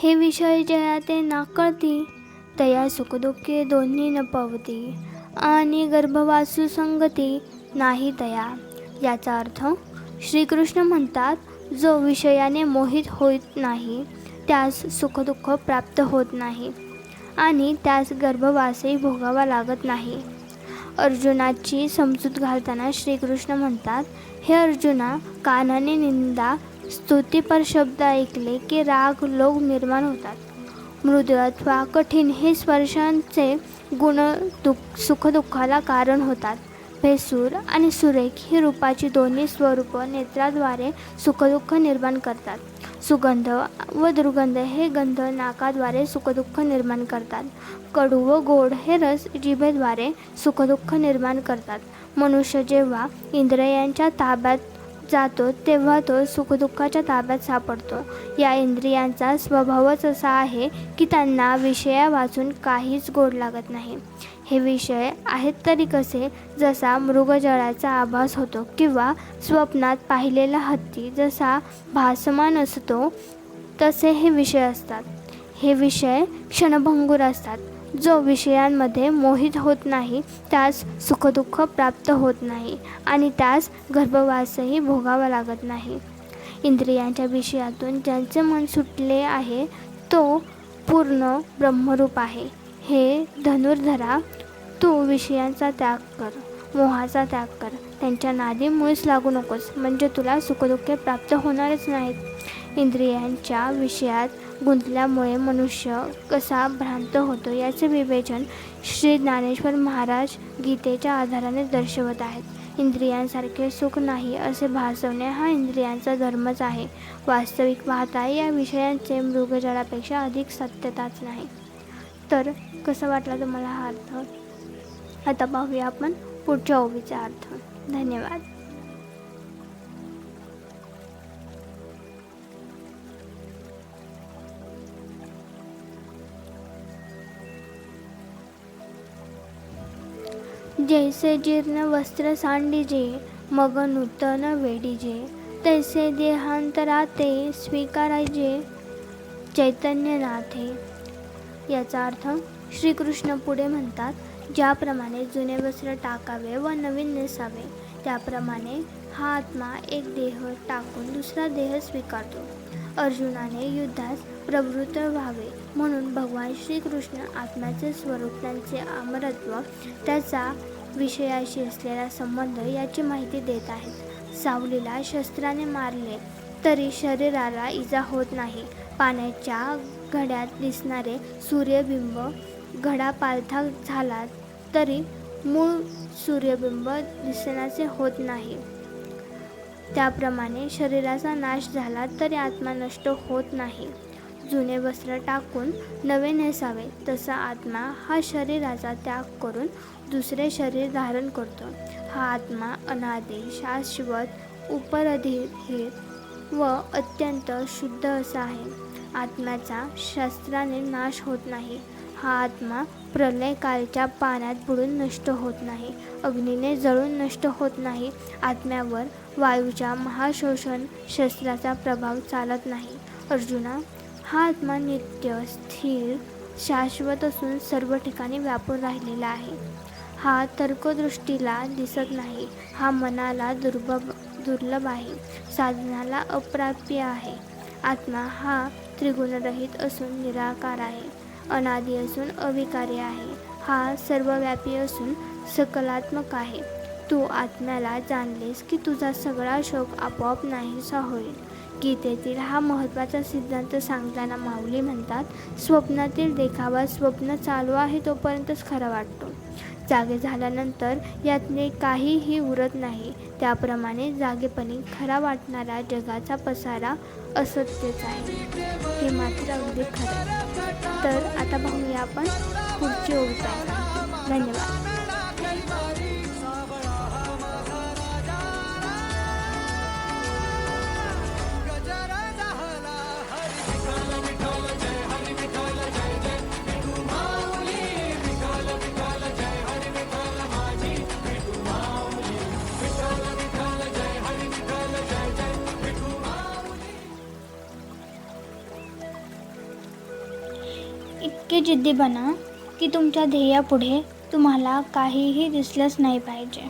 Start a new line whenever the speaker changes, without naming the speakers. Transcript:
हे विषय जया ते ना कळती, तया सुखदुःखे दोन्ही न पवती, आणि गर्भवासू संगती नाही तया. याचा अर्थ श्रीकृष्ण म्हणतात, जो विषयाने मोहित होत नाही त्यास सुखदुःख प्राप्त होत नाही आणि त्यास गर्भवासही भोगावा लागत नाही. अर्जुनाची समजूत घालताना श्रीकृष्ण म्हणतात, हे अर्जुना, कानाने निंदा स्तुतीपर शब्द ऐकले की राग लोभ निर्माण होतात. मृदू अथवा कठीण हे स्पर्शांचे गुण सुखदुःखाला कारण होतात. भेसूर आणि सुरेख ही रूपाची दोन्ही स्वरूप नेत्राद्वारे सुखदुःख निर्माण करतात. सुगंध व दुर्गंध हे गंध नाकाद्वारे सुखदुःख निर्माण करतात. कडू व गोड हे रस जिभेद्वारे सुखदुःख निर्माण करतात. मनुष्य जेव्हा इंद्रियांच्या ताब्यात जातो तेव्हा तो सुखदुःखाच्या ताब्यात सापडतो. या इंद्रियांचा स्वभावच असा आहे की त्यांना विषयावाचून काहीच गोड लागत नाही. हे विषय आहेत तरी कसे, जसा मृगजळाचा आभास होतो किंवा स्वप्नात पाहिलेला हत्ती जसा भासमान असतो तसे हे विषय असतात. हे विषय क्षणभंगूर असतात. जो विषयांमध्ये मोहित होत नाही त्यास सुखदुःख प्राप्त होत नाही आणि त्यास गर्भवासही भोगावा लागत नाही. इंद्रियांच्या विषयातून ज्यांचे मन सुटले आहे तो पूर्ण ब्रह्मरूप आहे. हे धनुर्धरा, तू विषयांचा त्याग कर, मोहाचा त्याग कर, त्यांच्या नादी मुळीच लागू नकोस, म्हणजे तुला सुखदुःखे प्राप्त होणारच नाहीत. इंद्रियांच्या विषयात गुंतल्यामुळे मनुष्य कसा भ्रांत होतो याचे विवेचन श्री ज्ञानेश्वर महाराज गीतेच्या आधाराने दर्शवत आहेत. इंद्रियांसारखे सुख नाही असे भासवणे हा इंद्रियांचा धर्मच आहे. वास्तविक पाहता या विषयांचे मृगजळापेक्षा अधिक सत्यताच नाही. तर कसा वाटला तुम्हाला हा अर्थ? आता पाहूया आपण पुढच्या ओवीचा अर्थ. धन्यवाद. जैसे जीर्ण वस्त्र सांडिजे, मग नूतन वेडिजे, तैसे देहांतराते स्वीकारायचे चैतन्यनाथे. याचा अर्थ श्रीकृष्ण पुढे म्हणतात, ज्याप्रमाणे जुने वस्त्र टाकावे व नवीन नेसावे त्याप्रमाणे हा आत्मा एक देह टाकून दुसरा देह स्वीकारतो. अर्जुनाने युद्धास प्रवृत्त व्हावे म्हणून भगवान श्रीकृष्ण आत्म्याचे स्वरूप, त्यांचे अमरत्व, त्याचा विषयाशी असलेला संबंध याची माहिती देत आहेत. सावलीला शस्त्राने मारले तरी शरीराला इजा होत नाही. पाण्याच्या घड्यात दिसणारे सूर्यबिंब घडा पालथा झाला तरी मूळ सूर्यबिंब दिसण्याचे होत नाही. त्याप्रमाणे शरीराचा नाश झाला तरी आत्मा नष्ट होत नाही. जुने वस्त्र टाकून नवे नेसावे तसा आत्मा हा शरीराचा त्याग करून दुसरे शरीर धारण करतो. हा आत्मा अनादी, शाश्वत, उपरधित व अत्यंत शुद्ध असा आहे. आत्म्याचा शस्त्राने नाश होत नाही. हा आत्मा प्रलयकालच्या पाण्यात बुडून नष्ट होत नाही, अग्नीने जळून नष्ट होत नाही. आत्म्यावर वायूच्या महाशोषण शस्त्राचा प्रभाव चालत नाही. अर्जुना, हा आत्मा नित्य, स्थिर, शाश्वत असून सर्व ठिकाणी व्यापून राहिलेला आहे. हा तर्कदृष्टीला दिसत नाही. हा मनाला दुर्लभ आहे, साधनाला अप्राप्य आहे. आत्मा हा त्रिगुणरहित असून निराकार आहे, अनादी असून अविकारी आहे. हा सर्वव्यापी असून सकलात्मक आहे. तू आत्म्याला जाणलेस की तुझा सगळा शोक आपोआप नाहीसा होईल. गीतेतील हा महत्त्वाचा सिद्धांत सांगताना माऊली म्हणतात, स्वप्नातील देखावा स्वप्न चालू आहे तोपर्यंतच खरा वाटतो. जागे झाल्यानंतर यातले काहीही उरत नाही. त्याप्रमाणे जागेपणी खरा वाटणारा जगाचा पसारा असत्यच आहे. हे मात्र अगदी खरं. तर आता पाहूया आपण पुढची ओवी काय सांगते. धन्यवाद. इतके जिद्दी बना की तुमच्या ध्येयापुढे तुम्हाला काहीही दिसलंच नाही पाहिजे.